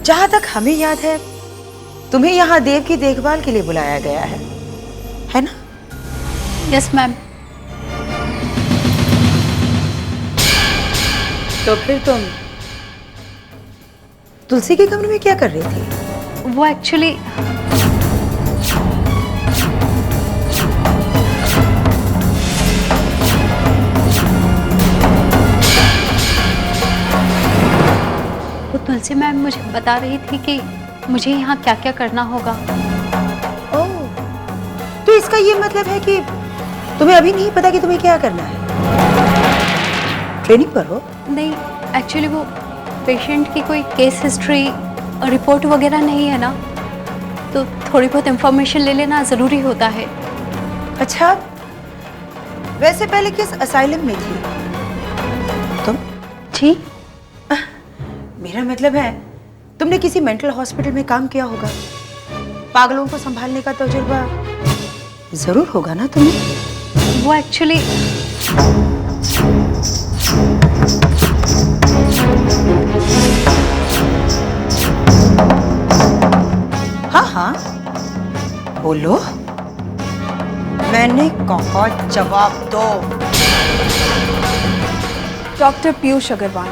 जहां तक हमें याद है तुम्हें यहाँ देव की देखभाल के लिए बुलाया गया है ना? Yes ma'am. तो फिर तुम तुलसी के कमरे में क्या कर रही थी? वो एक्चुअली वो तुलसी मैम मुझे बता रही थी कि मुझे यहाँ क्या क्या करना होगा। ओह, तो इसका ये मतलब है कि तुम्हें अभी नहीं पता कि तुम्हें क्या करना है? ट्रेनिंग पर हो? नहीं, एक्चुअली वो पेशेंट की कोई केस हिस्ट्री रिपोर्ट वगैरह नहीं है ना, तो थोड़ी बहुत इंफॉर्मेशन ले लेना ज़रूरी होता है। अच्छा, वैसे पहले किस असाइलम में थी तुम? जी? मेरा मतलब है तुमने किसी मेंटल हॉस्पिटल में काम किया होगा, पागलों को संभालने का तजुर्बा जरूर होगा ना तुम्हें? वो एक्चुअली हाँ हाँ बोलो, मैंने कहा जवाब दो। डॉक्टर पीयूष अग्रवाल।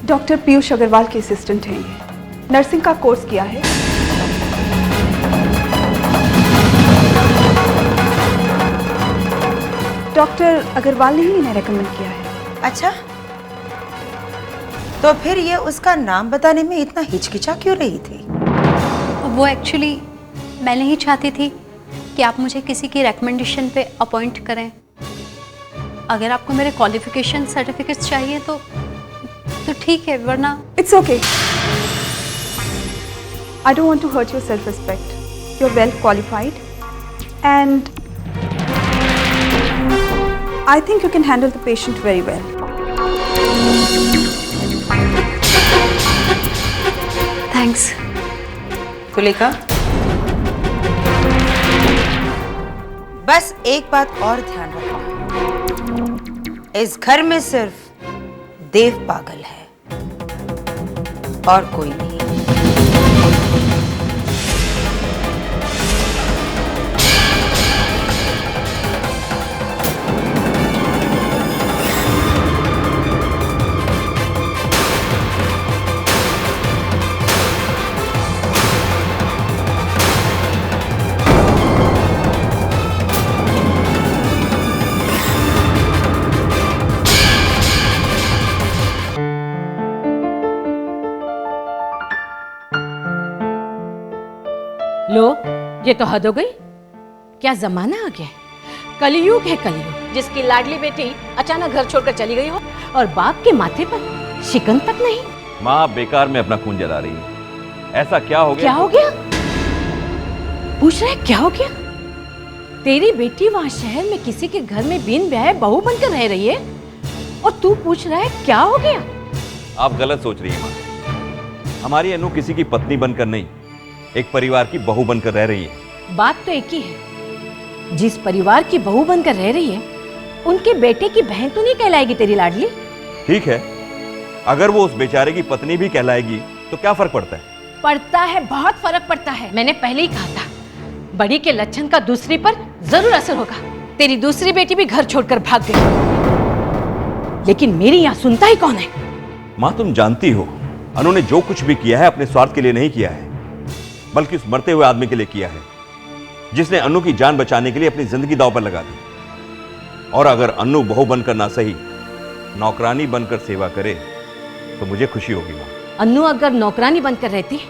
डॉक्टर पीयूष अग्रवाल के असिस्टेंट हैं ये। नर्सिंग का कोर्स किया है। डॉक्टर अग्रवाल ने ही इन्हें रेकमेंड किया है। अच्छा, तो फिर ये उसका नाम बताने में इतना हिचकिचा क्यों रही थी? वो एक्चुअली मैं नहीं चाहती थी कि आप मुझे किसी की रिकमेंडेशन पे अपॉइंट करें। अगर आपको मेरे क्वालिफिकेशन सर्टिफिकेट्स चाहिए तो ठीक है, वरना it's okay. I don't want to hurt your self respect. You are well qualified and I think you can handle the patient very well. Thanks. Sulekha, बस एक बात और ध्यान रखना, इस घर में सिर्फ देव पागल है और कोई नहीं। लो, ये तो हद हो गई। क्या जमाना आ गया है, कलयुग है कलयुग। जिसकी लाडली बेटी अचानक घर छोड़कर चली गई हो और बाप के माथे पर शिकन तक नहीं। माँ बेकार में अपना खून जला रही है। ऐसा क्या हो गया? क्या हो गया? पूछ रहे क्या हो गया? तेरी बेटी वहां शहर में किसी के घर में बिन ब्याह बहू बनकर रह रही है और तू पूछ रहा है क्या हो गया? आप गलत सोच रही है माँ। हमारी अनु किसी की पत्नी बनकर नहीं, एक परिवार की बहू बनकर रह रही है। बात तो एक ही है, जिस परिवार की बहू बनकर रह रही है उनके बेटे की बहन तो नहीं कहलाएगी तेरी लाडली। ठीक है, अगर वो उस बेचारे की पत्नी भी कहलाएगी तो क्या फर्क पड़ता है? पड़ता है, बहुत फर्क पड़ता है। मैंने पहले ही कहा था, बड़ी के लक्षण का दूसरी पर जरूर असर होगा। तेरी दूसरी बेटी भी घर छोड़कर भाग गई, लेकिन मेरी यहाँ सुनता ही कौन है? माँ तुम जानती हो, अनु ने जो कुछ भी किया है अपने स्वार्थ के लिए नहीं किया है, बल्कि उस मरते हुए आदमी के लिए किया है, जिसने अनु की जान बचाने के लिए अपनी जिंदगी दांव पर लगा दी। और अगर अनु बहू बनकर ना सही, नौकरानी बनकर सेवा करे तो मुझे खुशी होगी माँ। अनु अगर नौकरानी बनकर रहती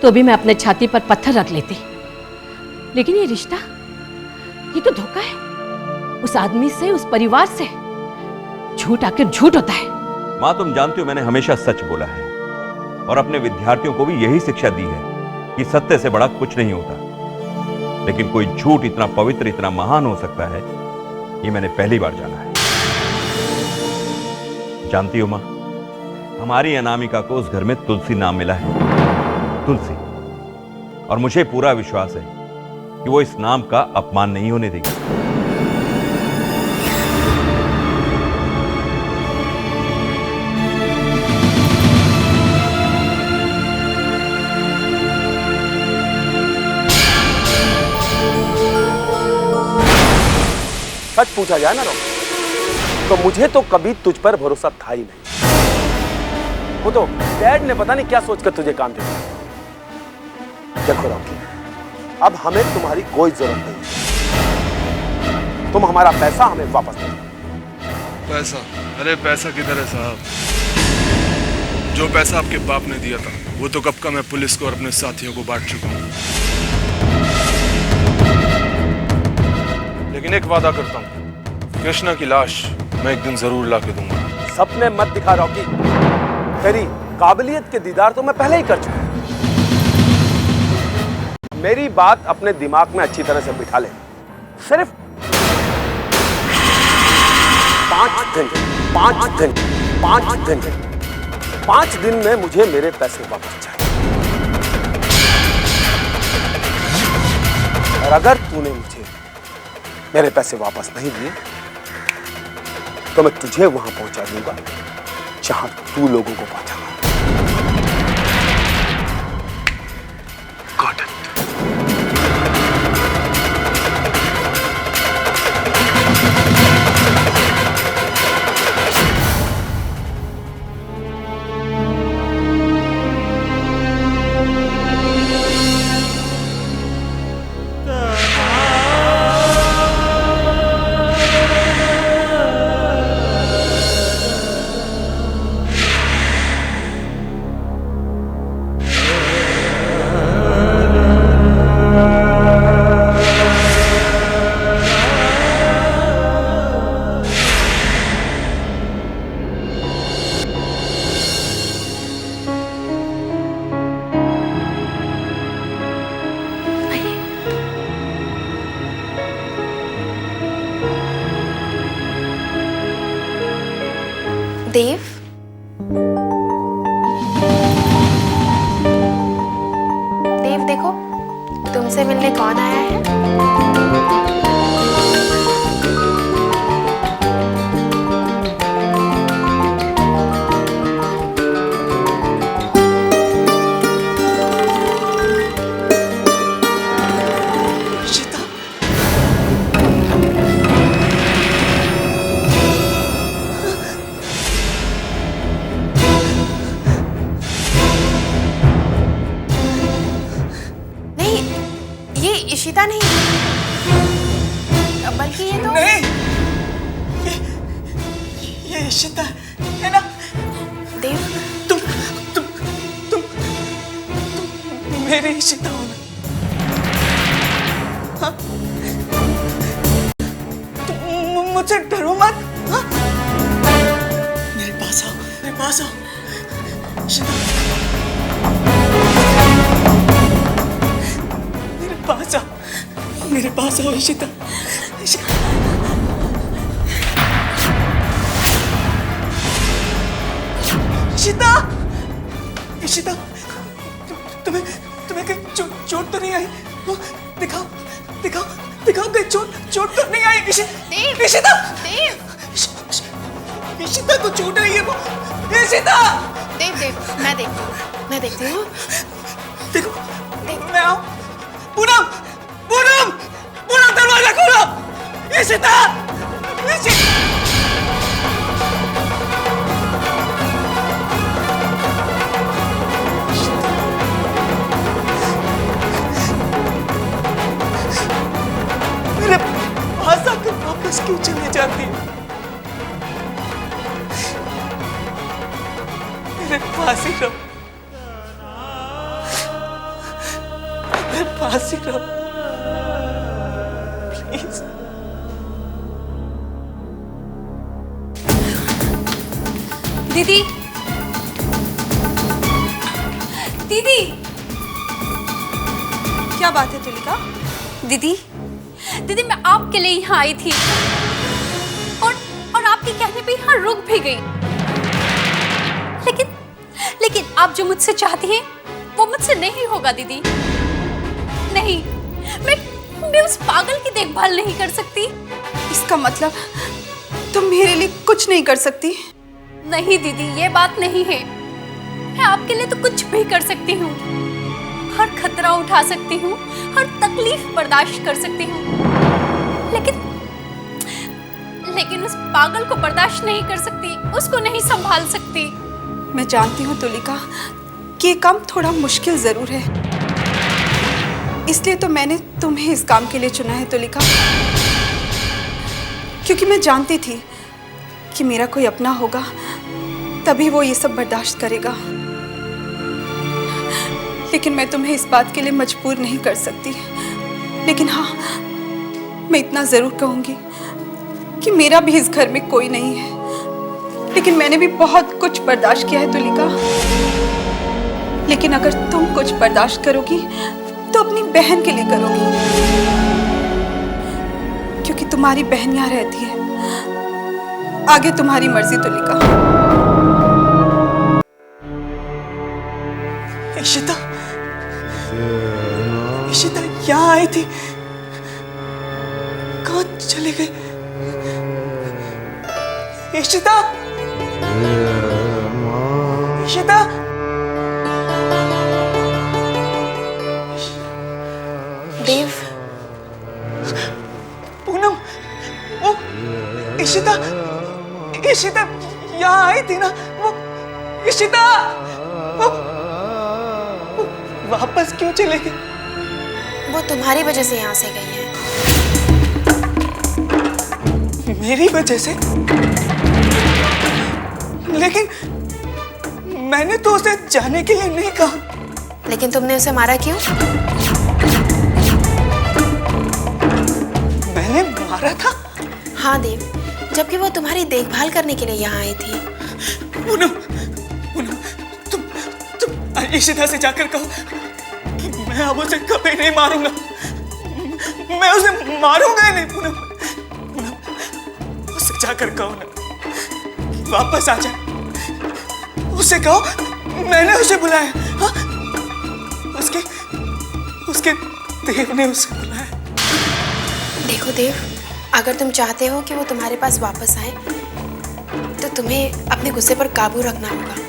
तो भी मैं अपने छाती पर पत्थर रख लेती, लेकिन ये रिश्ता, ये तो धोखा है। उस आदमी से, उस परिवार से झूठ आखिर झूठ होता है। माँ तुम जानती हो मैंने हमेशा सच बोला है और अपने विद्यार्थियों को भी यही शिक्षा दी है कि सत्य से बड़ा कुछ नहीं होता, लेकिन कोई झूठ इतना पवित्र, इतना महान हो सकता है, ये मैंने पहली बार जाना है। जानती हो माँ, हमारी अनामिका को उस घर में तुलसी नाम मिला है। तुलसी, और मुझे पूरा विश्वास है कि वो इस नाम का अपमान नहीं होने देगी। सच पूछा जाए ना रॉकी, तो मुझे तो कभी तुझ पर भरोसा था ही नहीं। वो तो डैड ने पता नहीं क्या सोचकर तुझे काम दिया। देखो रॉकी, अब हमें तुम्हारी कोई जरूरत नहीं है। तुम हमारा पैसा हमें वापस दो। पैसा? अरे पैसा किधर है साहब? जो पैसा आपके बाप ने दिया था वो तो कब का मैं पुलिस को और अपने साथियों को बांट चुका हूं। लेकिन एक वादा करता हूं, कृष्णा की लाश मैं एक दिन जरूर ला के दूंगा। सपने मत दिखा रॉकी, तेरी काबिलियत के दीदार तो मैं पहले ही कर चुका हूं। मेरी बात अपने दिमाग में अच्छी तरह से बिठा ले। सिर्फ 5 दिन में मुझे मेरे पैसे वापस चाहिए। और अगर तूने मुझे मेरे पैसे वापस नहीं दिए तो मैं तुझे वहां पहुंचा दूंगा जहां तू लोगों को पहुंचागा। Got it. देव, देव देखो, तुमसे मिलने कौन आया है? इशिता नहीं, बल्कि ये तो नहीं, ये इशिता है ना? देव, तुम मेरी इशिता हो ना? हाँ? तुम मुझसे डरो मत, हाँ? मेरे पास आओ, इशिता। मेरे पास आओ इशिता। इशिता, तुम्हें कहीं चोट तो नहीं आई? दिखाओ कहीं चोट तो नहीं आई? इशिता, इशिता को चोट आई है वो। इशिता! देव, मैं देखती हूँ। देखो, मैं आऊँ। पूनम, दरवाजा खोलो। इशिता! मेरे पास आकर वापस क्यों चले जाती है? मेरे पास ही रहो, मेरे पास ही रहो प्लीज। दीदी, क्या बात है तुलिका? दीदी मैं आपके लिए यहाँ आई थी और आपके कहने पे यहाँ रुक भी गई। लेकिन आप जो मुझसे चाहती हैं वो मुझसे नहीं होगा दीदी। नहीं, मैं उस पागल की देखभाल नहीं कर सकती। इसका मतलब तुम मेरे लिए कुछ नहीं कर सकती? नहीं दीदी, ये बात नहीं है। मैं आपके लिए तो कुछ भी कर सकती हूँ, हर खतरा उठा सकती हूँ, हर तकलीफ बर्दाश्त कर सकती हूँ, लेकिन उस पागल को बर्दाश्त नहीं कर सकती, उसको नहीं संभाल सकती। मैं जानती हूँ तुलिका कि ये काम थोड़ा मुश्किल जरूर है, इसलिए तो मैंने तुम्हें इस काम के लिए चुना है तुलिका, क्योंकि मैं जानती थी कि मेरा कोई अपना होगा तभी वो ये सब बर्दाश्त करेगा। लेकिन मैं तुम्हें इस बात के लिए मजबूर नहीं कर सकती। लेकिन हाँ, मैं इतना जरूर कहूंगी कि मेरा भी इस घर में कोई नहीं है, लेकिन मैंने भी बहुत कुछ बर्दाश्त किया है तुलिका। लेकिन अगर तुम कुछ बर्दाश्त करोगी तो अपनी बहन के लिए करोगी, क्योंकि तुम्हारी बहन यहाँ रहती है। आगे तुम्हारी मर्जी तुलिका। इशिता, इशिता यहाँ आई थी, कहाँ चले गए? इशिता, इशिता, देव, पूनम, वो इशिता, इशिता यहाँ आई थी ना? वो इशिता, वो वापस क्यों चले गए? वो तुम्हारी वजह से यहाँ से गई है। मेरी वजह से? लेकिन मैंने तो उसे जाने के लिए नहीं कहा। लेकिन तुमने उसे मारा क्यों? मैंने मारा था? हाँ देव, जबकि वो तुम्हारी देखभाल करने के लिए यहाँ आई थी। पूनम, पूनम, तुम इशिता से जाकर कहो कि मैं अब उसे कभी नहीं मारूंगा। मैं उसे मारूंगा ही नहीं। पूनम, पूनम, उससे जाकर कहो ना, वापस आ जाए। उसे कहो मैंने उसे बुलाया। हाँ? उसके देव ने उसे बुलाया। देखो देव, अगर तुम चाहते हो कि वो तुम्हारे पास वापस आए तो तुम्हें अपने गुस्से पर काबू रखना होगा।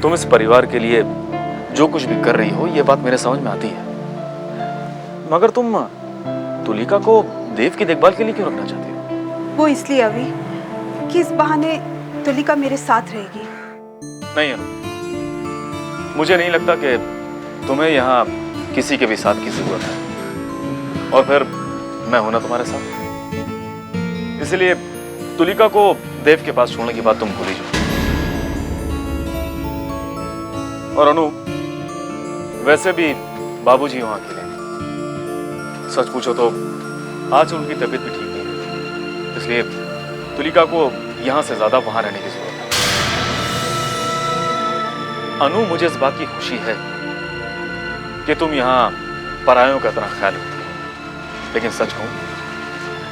तुम इस परिवार के लिए जो कुछ भी कर रही हो ये बात मेरे समझ में आती है, मगर तुम तुलिका को देव की देखभाल के लिए क्यों रखना चाहती हो? वो इसलिए अभी कि इस बहाने तुलिका मेरे साथ रहेगी। नहीं अनु, मुझे नहीं लगता कि तुम्हें यहाँ किसी के भी साथ की जरूरत है, और फिर मैं हूं ना तुम्हारे साथ। इसलिए तुलिका को देव के पास छोड़ने की बात तुम भूल ही जाओ। और अनु, वैसे भी बाबूजी वहां अकेले हैं। सच पूछो तो आज उनकी तबीयत भी ठीक नहीं है, इसलिए तुलिका को यहां से ज्यादा वहां रहने की जरूरत है। अनु, मुझे इस बात की खुशी है कि तुम यहां परायों का इतना ख्याल रखती हो, लेकिन सच कहूं,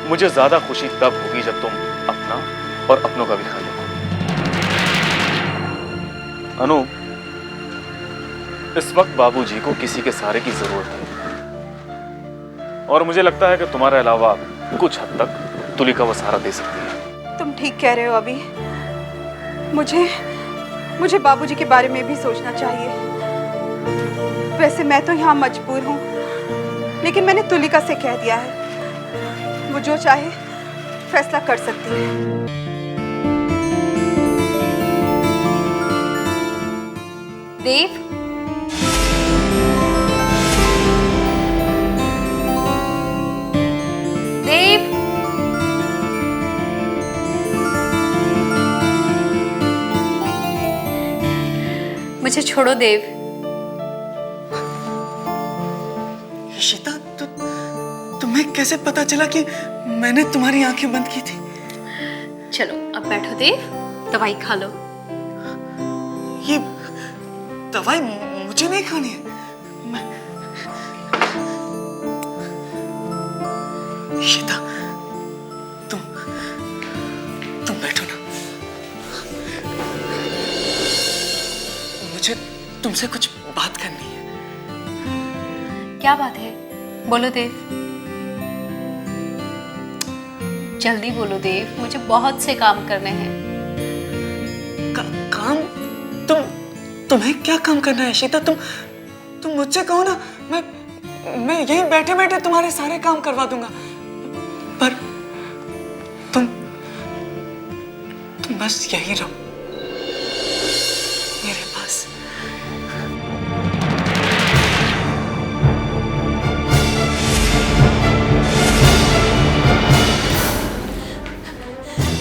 मुझे ज्यादा खुशी तब होगी जब तुम अपना और अपनों का भी ख्याल रखो। अनु, इस वक्त बाबूजी को किसी के सहारे की जरूरत है, और मुझे लगता है कि तुम्हारे अलावा कुछ हद तक तुलिका वो सहारा दे सकती है। तुम ठीक कह रहे हो अभी। मुझे बाबूजी के बारे में भी सोचना चाहिए। वैसे मैं तो यहाँ मजबूर हूँ, लेकिन मैंने तुलिका से कह दिया है, वो जो चाहे फैसला कर सकती है। देव, देव, मुझे छोड़ो देव। इशिता, तुम्हें कैसे पता चला कि मैंने तुम्हारी आंखें बंद की थी? चलो अब बैठो देव, दवाई खा लो। ये दवाई मुझे नहीं खानी है। इशिता, तुम बैठो ना। मुझे तुमसे कुछ बात करनी है। क्या बात है? बोलो देव, जल्दी बोलो देव, मुझे बहुत से काम करने हैं। काम? तुम्हें क्या काम करना है इशिता? तुम मुझसे कहो ना, मैं यहीं बैठे बैठे तुम्हारे सारे काम करवा दूंगा। पर तुम बस यहीं रहो मेरे पास।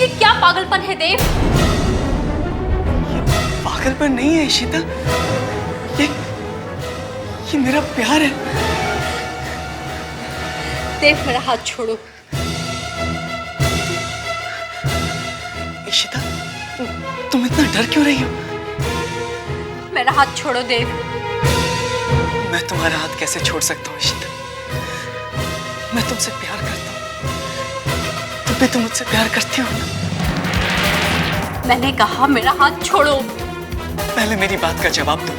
ये क्या पागलपन है देव? ये पागलपन नहीं है इशिता, ये मेरा प्यार है। देव मेरा हाथ छोड़ो। इशिता, तुम इतना डर क्यों रही हो? मेरा हाथ छोड़ो देव। मैं तुम्हारा हाथ कैसे छोड़ सकता हूँ इशिता? मैं तुमसे प्यार करता हूँ। तुम भी तो मुझसे प्यार करती हो ना? मैंने कहा मेरा हाथ छोड़ो। पहले मेरी बात का जवाब दो।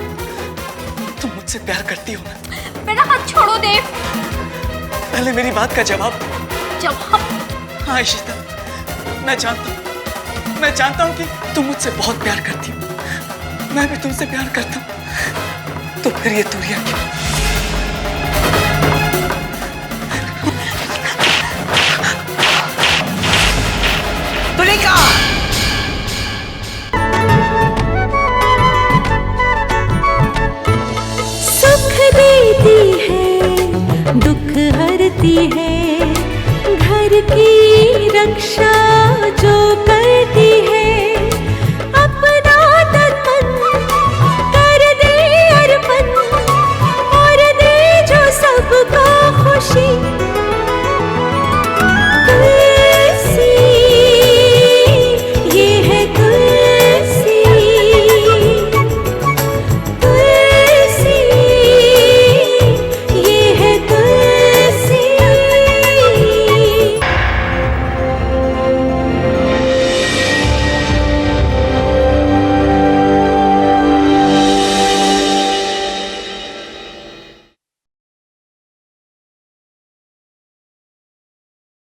तुम मुझसे प्यार करती हो ना? मेरा हाथ छोड़ो देव। पहले मेरी बात का जवाब दो। जवाब? हाँ इशिता, मैं जानता हूँ कि तुम मुझसे बहुत प्यार करती हो। मैं भी तुमसे प्यार करता हूँ। तो फिर ये दूरियां क्यों? तुलिका! सुख देती है, दुख हरती है, घर की रक्षा